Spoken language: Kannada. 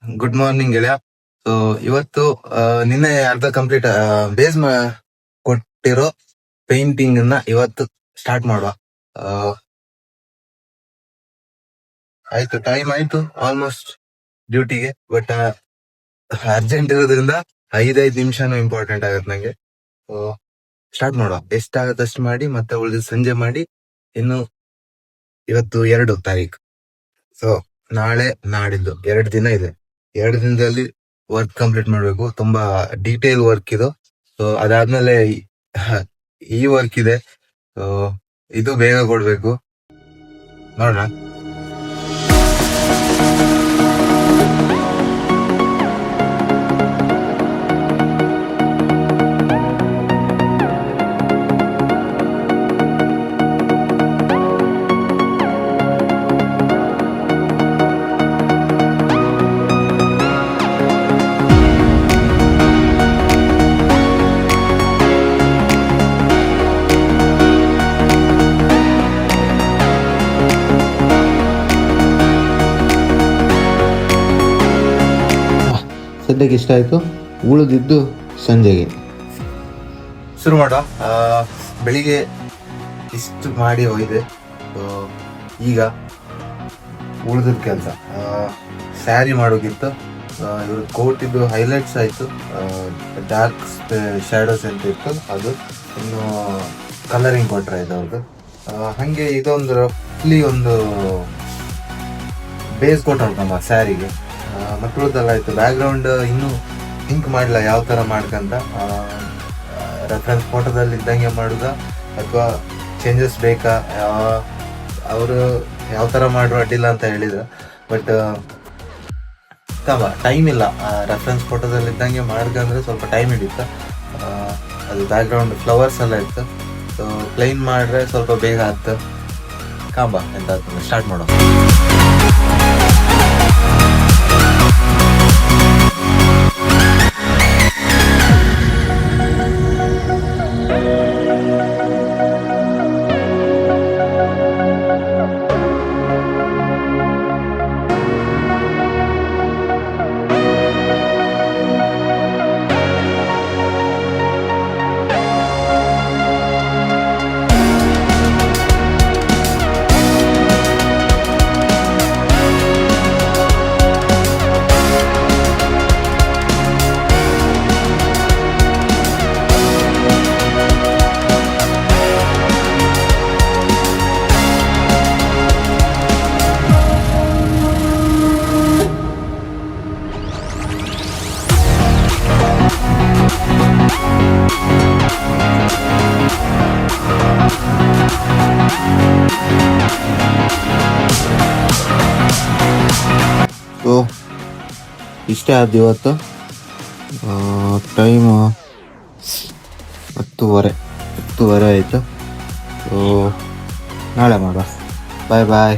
ಗುಡ್ ಮಾರ್ನಿಂಗ್ ಗೆಳೆಯ. ಸೊ ಇವತ್ತು ನಿನ್ನೆ ಅರ್ಧ ಕಂಪ್ಲೀಟ್ ಬೇಸ್ ಕೊಟ್ಟಿರೋ ಪೇಂಟಿಂಗ್ ಅನ್ನ ಇವತ್ತು ಸ್ಟಾರ್ಟ್ ಮಾಡುವ. ಆ, ಆಯ್ತು, ಟೈಮ್ ಆಯ್ತು ಆಲ್ಮೋಸ್ಟ್ ಡ್ಯೂಟಿಗೆ. ಬಟ್ ಅರ್ಜೆಂಟ್ ಇರೋದ್ರಿಂದ 5 ನಿಮಿಷನೂ ಇಂಪಾರ್ಟೆಂಟ್ ಆಗತ್ತೆ ನಂಗೆ. ಸೊ ಸ್ಟಾರ್ಟ್ ಮಾಡುವ. ಎಷ್ಟಾಗತ್ತೆ ಅಷ್ಟು ಮಾಡಿ ಮತ್ತೆ ಉಳಿದ ಸಂಜೆ ಮಾಡಿ. ಇನ್ನು ಇವತ್ತು 2 ತಾರೀಕು. ಸೊ ನಾಳೆ ನಾಡಿದ್ದು 2 ದಿನ ಇದೆ. 2 ದಿನದಲ್ಲಿ ವರ್ಕ್ ಕಂಪ್ಲೀಟ್ ಮಾಡ್ಬೇಕು. ತುಂಬಾ ಡೀಟೇಲ್ ವರ್ಕ್ ಇದು. ಸೊ ಅದಾದ್ಮೇಲೆ ಈ ವರ್ಕ್ ಇದೆ. ಸೊ ಇದು ಬೇಗ ಕೊಡ್ಬೇಕು. ನೋಡೋಣ. ಸದ್ಯಕ್ಕೆ ಇಷ್ಟ ಆಯ್ತು. ಉಳಿದಿದ್ದು ಸಂಜೆಗೆ ಶುರು ಮಾಡುವ. ಬೆಳಿಗ್ಗೆ ಇಷ್ಟು ಮಾಡಿ ಹೋಗಿದೆ. ಈಗ ಉಳಿದ ಕೆಲಸ ಸ್ಯಾರಿ ಮಾಡೋಗಿತ್ತು. ಇವ್ರ ಕೋಟ್ ಇದು ಹೈಲೈಟ್ಸ್ ಆಯ್ತು. ಡಾರ್ಕ್ ಶ್ಯಾಡೋಸ್ ಅಂತ ಇತ್ತು ಅದು. ಇನ್ನು ಕಲರಿಂಗ್ ಕೊಟ್ರೆ ಇದು ಅವ್ರದ್ದು. ಹಾಗೆ ಇದೊಂದು ರಫ್ಲಿ ಒಂದು ಬೇಸ್ ಕೊಟ್ಟವ್ರಮ್ಮ ಸ್ಯಾರಿಗೆ. ಮಕ್ಕಳದ್ದೆಲ್ಲ ಆಯ್ತು. ಬ್ಯಾಕ್ ಗ್ರೌಂಡ್ ಇನ್ನೂ ಥಿಂಕ್ ಮಾಡಿಲ್ಲ ಯಾವ ಥರ ಮಾಡ್ಕಂತ. ರೆಫರೆನ್ಸ್ ಫೋಟೋದಲ್ಲಿ ಇದ್ದಂಗೆ ಮಾಡುದ ಅಥವಾ ಚೇಂಜಸ್ ಬೇಕಾ, ಅವರು ಯಾವ ಥರ ಮಾಡುವ ಅಡ್ಡಿಲ್ಲ ಅಂತ ಹೇಳಿದ್ರು. ಬಟ್ ಟೈಮ್ ಇಲ್ಲ. ರೆಫರೆನ್ಸ್ ಫೋಟೋದಲ್ಲಿ ಇದ್ದಂಗೆ ಮಾಡ್ಕಂದ್ರೆ ಸ್ವಲ್ಪ ಟೈಮ್ ಹಿಡಿಯುತ್ತೆ. ಅದು ಬ್ಯಾಕ್ ಗ್ರೌಂಡ್ ಫ್ಲವರ್ಸ್ ಎಲ್ಲ ಇತ್ತು. ಸೊ ಪ್ಲೈನ್ ಮಾಡಿದ್ರೆ ಸ್ವಲ್ಪ ಬೇಗ ಆಯ್ತು. ಎಂತ ಸ್ಟಾರ್ಟ್ ಮಾಡೋ. ಸೊ ಇಷ್ಟೇ ಆದ ಇವತ್ತು. ಟೈಮು 10:30 ಆಯಿತು. ಸೊ ನಾಳೆ ಮಾಡುವ. ಬಾಯ್ ಬಾಯ್.